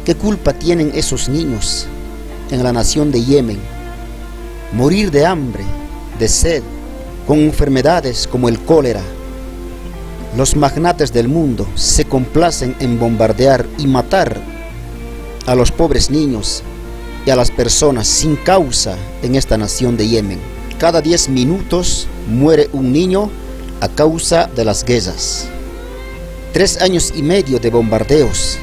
¿Qué culpa tienen esos niños en la nación de Yemen? Morir de hambre, de sed, con enfermedades como el cólera. Los magnates del mundo se complacen en bombardear y matar a los pobres niños y a las personas sin causa en esta nación de Yemen. Cada 10 minutos muere un niño a causa de las guerras. 3 años y medio de bombardeos,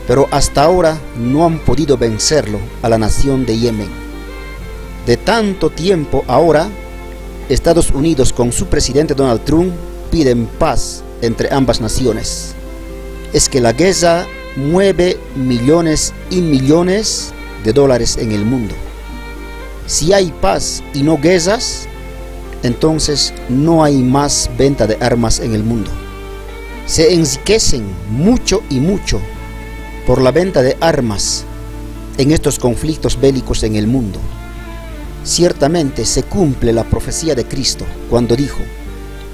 pero hasta ahora no han podido vencerlo a la nación de Yemen. De tanto tiempo ahora, Estados Unidos con su presidente Donald Trump piden paz entre ambas naciones. Es que la guerra mueve millones y millones de dólares en el mundo. Si hay paz y no guerras, entonces no hay más venta de armas en el mundo. Se enriquecen mucho y mucho por la venta de armas en estos conflictos bélicos en el mundo. Ciertamente se cumple la profecía de Cristo cuando dijo: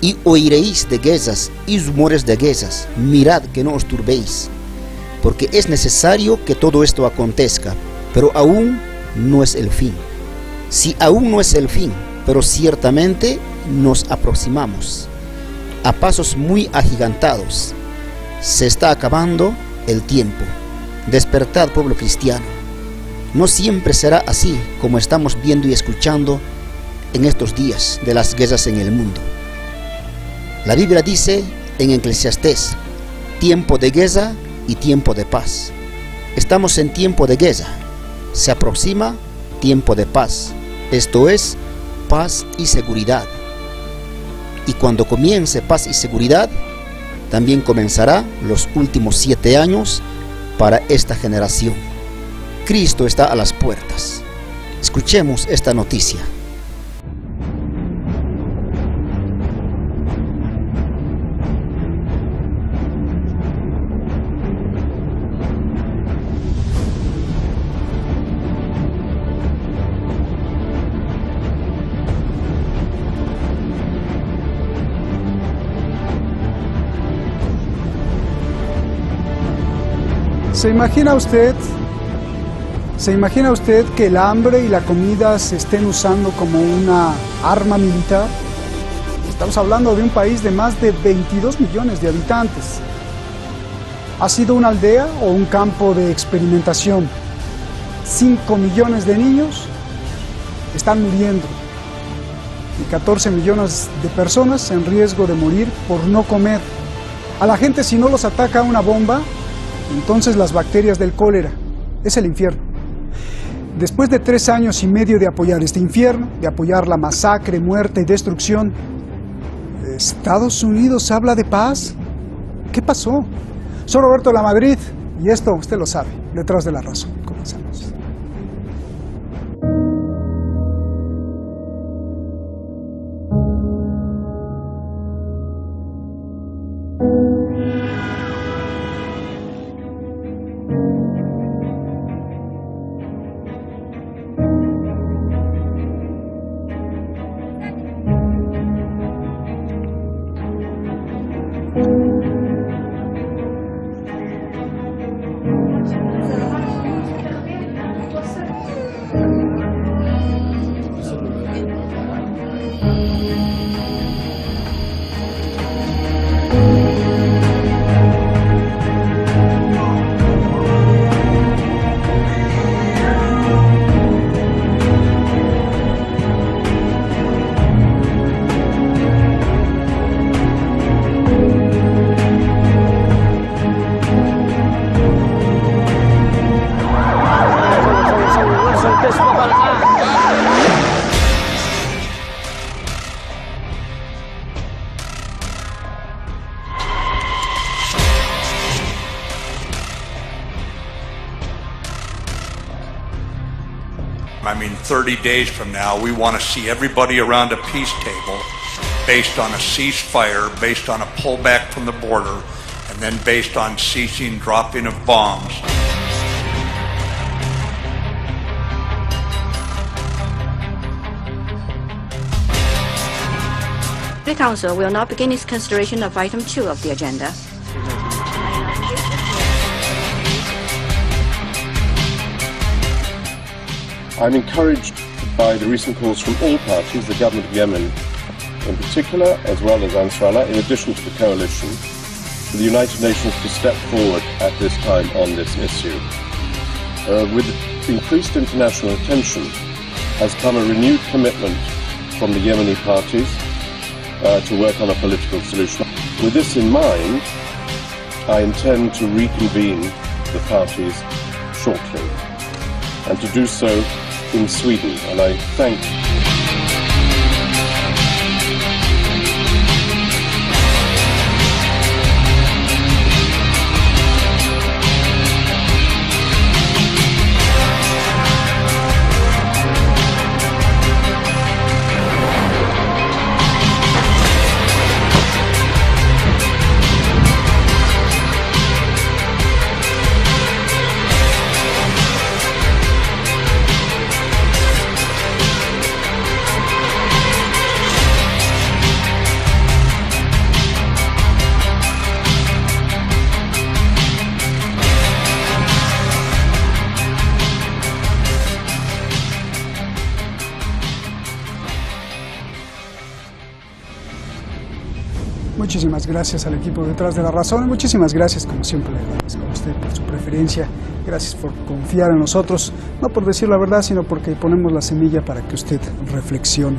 y oiréis de guerras y rumores de guerras, mirad que no os turbéis, porque es necesario que todo esto acontezca, pero aún no es el fin. Si aún no es el fin, pero ciertamente nos aproximamos a pasos muy agigantados. Se está acabando el tiempo. Despertad, pueblo cristiano. No siempre será así como estamos viendo y escuchando en estos días de las guerras en el mundo. La Biblia dice en Eclesiastés: tiempo de guerra y tiempo de paz. Estamos en tiempo de guerra. Se aproxima tiempo de paz. Esto es paz y seguridad. Y cuando comience paz y seguridad, también comenzará los últimos 7 años para esta generación. Cristo está a las puertas. Escuchemos esta noticia. ¿Se imagina usted que el hambre y la comida se estén usando como una arma militar? Estamos hablando de un país de más de 22 millones de habitantes. ¿Ha sido una aldea o un campo de experimentación? 5 millones de niños están muriendo y 14 millones de personas en riesgo de morir por no comer. A la gente, si no los ataca una bomba, entonces las bacterias del cólera, es el infierno. Después de 3 años y medio de apoyar este infierno, de apoyar la masacre, muerte y destrucción, ¿Estados Unidos habla de paz? ¿Qué pasó? Soy Roberto Lamadrid y esto usted lo sabe, Detrás de la Razón. Comenzamos. I mean, 30 days from now, we want to see everybody around a peace table based on a ceasefire, based on a pullback from the border, and then based on ceasing dropping of bombs. The Council will now begin its consideration of item 2 of the agenda. I'm encouraged by the recent calls from all parties, the government of Yemen in particular, as well as Ansarallah, in addition to the coalition, for the United Nations to step forward at this time on this issue. With increased international attention has come a renewed commitment from the Yemeni parties to work on a political solution. With this in mind, I intend to reconvene the parties shortly, and to do so in Sweden, and I thank Muchísimas gracias al equipo detrás de La Razón, y muchísimas gracias, como siempre, a usted por su preferencia. Gracias por confiar en nosotros, no por decir la verdad, sino porque ponemos la semilla para que usted reflexione.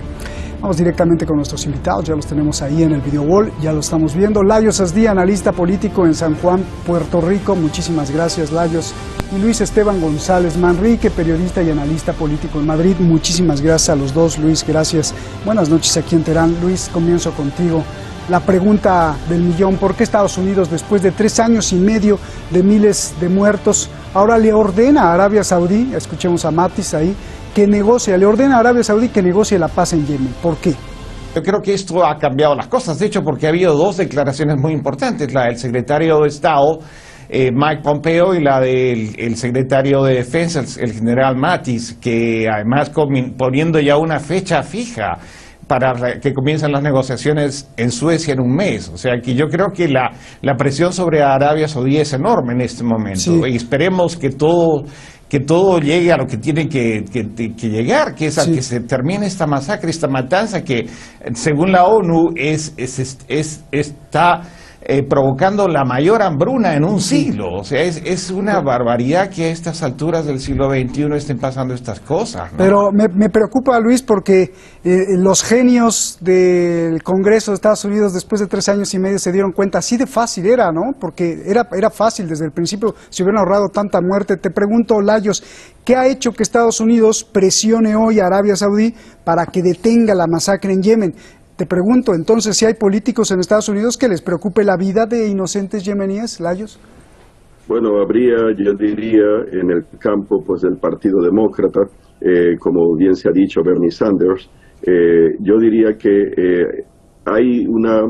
Vamos directamente con nuestros invitados, ya los tenemos ahí en el video wall, ya lo estamos viendo. Lajos Asdí, analista político en San Juan, Puerto Rico, muchísimas gracias, Lajos. Y Luis Esteban González Manrique, periodista y analista político en Madrid, muchísimas gracias a los dos, Luis, gracias. Buenas noches aquí en Teherán. Luis, comienzo contigo. La pregunta del millón: ¿por qué Estados Unidos, después de 3 años y medio de miles de muertos, ahora le ordena a Arabia Saudí, escuchemos a Matis ahí, que negocie, le ordena a Arabia Saudí que negocie la paz en Yemen? ¿Por qué? Yo creo que esto ha cambiado las cosas, de hecho, porque ha habido 2 declaraciones muy importantes, la del secretario de Estado, Mike Pompeo, y la del secretario de Defensa, el general Mattis, que además poniendo ya una fecha fija para que comiencen las negociaciones en Suecia en un mes. O sea, que yo creo que la presión sobre Arabia Saudí es enorme en este momento. Sí. Y esperemos que todo llegue a lo que tiene que llegar, que es a que se termine esta masacre, esta matanza que, según la ONU, está provocando la mayor hambruna en un siglo. O sea, es una barbaridad que a estas alturas del siglo XXI estén pasando estas cosas, ¿no? Pero me preocupa, Luis, porque los genios del Congreso de Estados Unidos, después de 3 años y medio, se dieron cuenta así de fácil era, ¿no? Porque era fácil desde el principio, se hubieran ahorrado tanta muerte. Te pregunto, Lajos, ¿qué ha hecho que Estados Unidos presione hoy a Arabia Saudí para que detenga la masacre en Yemen? Te pregunto, entonces, si hay políticos en Estados Unidos que les preocupe la vida de inocentes yemeníes, Lajos. Bueno, habría, yo diría, en el campo pues del Partido Demócrata, como bien se ha dicho, Bernie Sanders, yo diría que hay una,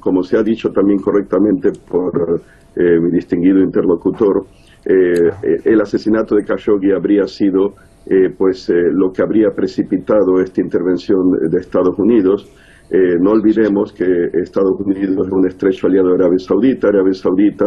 como se ha dicho también correctamente por mi distinguido interlocutor, el asesinato de Khashoggi habría sido lo que habría precipitado esta intervención de Estados Unidos. No olvidemos que Estados Unidos es un estrecho aliado de Arabia Saudita. Arabia Saudita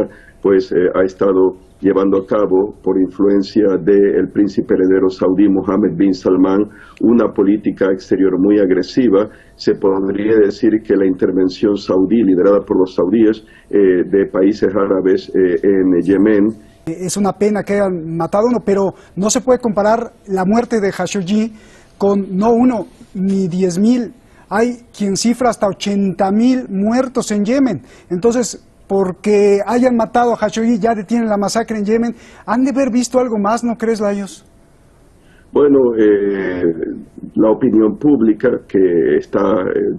ha estado llevando a cabo, por influencia del príncipe heredero saudí Mohammed bin Salman, una política exterior muy agresiva. Se podría decir que la intervención saudí, liderada por los saudíes de países árabes en Yemen. Es una pena que hayan matado a uno, pero no se puede comparar la muerte de Khashoggi con no 1 ni 10.000. Hay quien cifra hasta 80.000 muertos en Yemen. Entonces, porque hayan matado a Khashoggi, ya detienen la masacre en Yemen. ¿Han de haber visto algo más, no crees, Lajos? Bueno, la opinión pública que está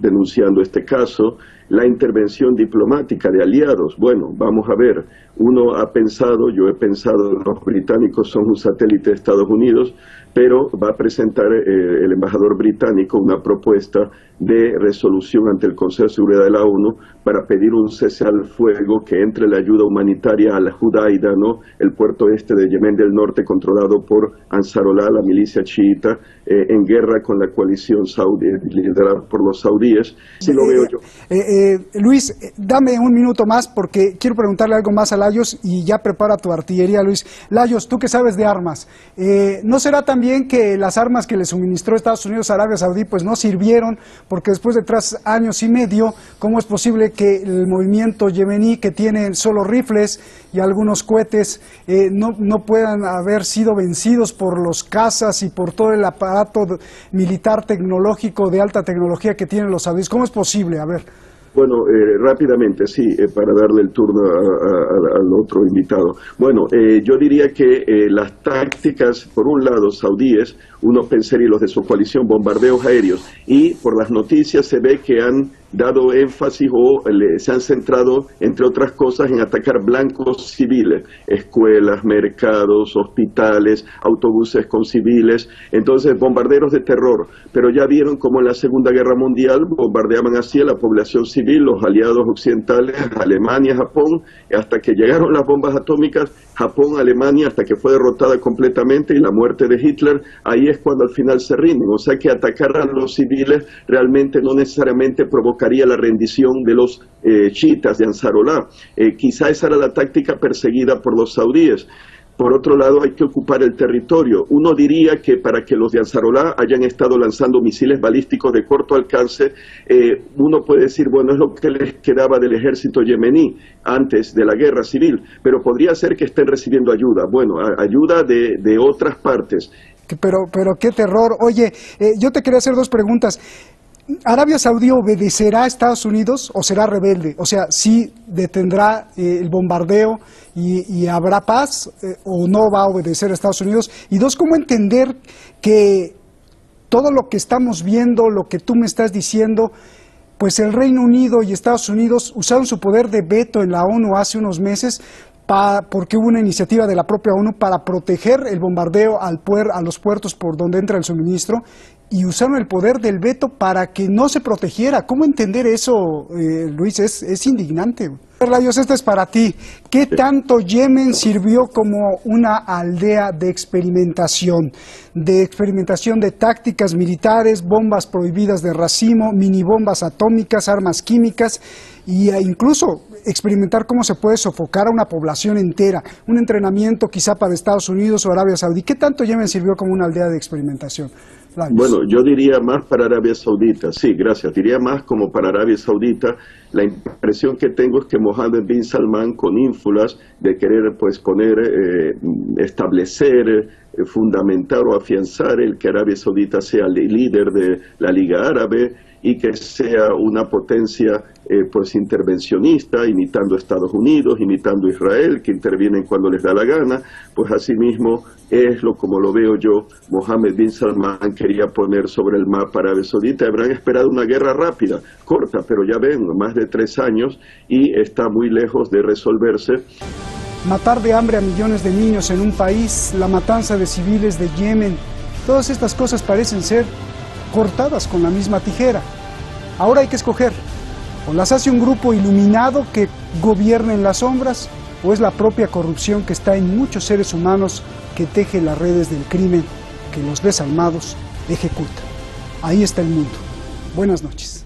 denunciando este caso, la intervención diplomática de aliados. Bueno, vamos a ver, uno ha pensado, yo he pensado, los británicos son un satélite de Estados Unidos, pero va a presentar el embajador británico una propuesta de resolución ante el Consejo de Seguridad de la ONU para pedir un cese al fuego, que entre la ayuda humanitaria a la Judaida, ¿no? El puerto este de Yemen del Norte, controlado por Ansarallah, la milicia milicia chiita en guerra con la coalición saudí, liderada por los saudíes. Así lo veo yo. Luis, dame un minuto más porque quiero preguntarle algo más a Lajos y ya prepara tu artillería, Luis. Lajos, tú que sabes de armas, ¿no será también que las armas que le suministró Estados Unidos a Arabia Saudí pues no sirvieron? Porque después de 3 años y medio, ¿cómo es posible que el movimiento yemení, que tiene solo rifles y algunos cohetes, no puedan haber sido vencidos por los cazas y por todo el aparato militar tecnológico de alta tecnología que tienen los saudíes? ¿Cómo es posible? A ver. Bueno, rápidamente, sí, para darle el turno al otro invitado. Bueno, yo diría que las tácticas, por un lado, saudíes, uno pensaría los de su coalición, bombardeos aéreos, y por las noticias se ve que han dado énfasis o se han centrado, entre otras cosas, en atacar blancos civiles, escuelas, mercados, hospitales, autobuses con civiles, entonces bombarderos de terror. Pero ya vieron cómo en la Segunda Guerra Mundial bombardeaban así a la población civil, los aliados occidentales, Alemania, Japón, hasta que llegaron las bombas atómicas, Japón, Alemania, hasta que fue derrotada completamente, y la muerte de Hitler, ahí es cuando al final se rinden. O sea que atacar a los civiles realmente no necesariamente provocaría la rendición de los chiitas de Ansarollah. Quizá esa era la táctica perseguida por los saudíes. Por otro lado, hay que ocupar el territorio. Uno diría que para que los de Ansarollah hayan estado lanzando misiles balísticos de corto alcance, uno puede decir, bueno, es lo que les quedaba del ejército yemení antes de la guerra civil, pero podría ser que estén recibiendo ayuda. Bueno, ayuda de otras partes. Pero qué terror. Oye, yo te quería hacer 2 preguntas. ¿Arabia Saudí obedecerá a Estados Unidos o será rebelde? O sea, ¿sí detendrá el bombardeo y habrá paz o no va a obedecer a Estados Unidos? Y 2, ¿cómo entender que todo lo que estamos viendo, lo que tú me estás diciendo, pues el Reino Unido y Estados Unidos usaron su poder de veto en la ONU hace unos meses porque hubo una iniciativa de la propia ONU para proteger el bombardeo a los puertos por donde entra el suministro, y usaron el poder del veto para que no se protegiera? ¿Cómo entender eso, Luis? Es indignante. Lajos, esta es para ti. ¿Qué tanto Yemen sirvió como una aldea de experimentación de tácticas militares, bombas prohibidas de racimo, minibombas atómicas, armas químicas, e incluso experimentar cómo se puede sofocar a una población entera? Un entrenamiento quizá para Estados Unidos o Arabia Saudí. ¿Qué tanto Yemen sirvió como una aldea de experimentación? Lajos. Bueno, yo diría más para Arabia Saudita, sí, gracias, diría más como para Arabia Saudita. La impresión que tengo es que Mohammed bin Salman, con ínfulas de querer pues establecer, fundamentar o afianzar el que Arabia Saudita sea el líder de la Liga Árabe y que sea una potencia pues intervencionista, imitando a Estados Unidos, imitando a Israel, que intervienen cuando les da la gana, pues asimismo como lo veo yo, Mohammed bin Salman quería poner sobre el mapa Arabia Saudita. Habrán esperado una guerra rápida, corta, pero ya ven, más de 3 años y está muy lejos de resolverse. Matar de hambre a millones de niños en un país, la matanza de civiles de Yemen, todas estas cosas parecen ser cortadas con la misma tijera. Ahora hay que escoger, o las hace un grupo iluminado que gobierna en las sombras, o es la propia corrupción que está en muchos seres humanos que teje las redes del crimen que los desalmados ejecutan. Ahí está el mundo. Buenas noches.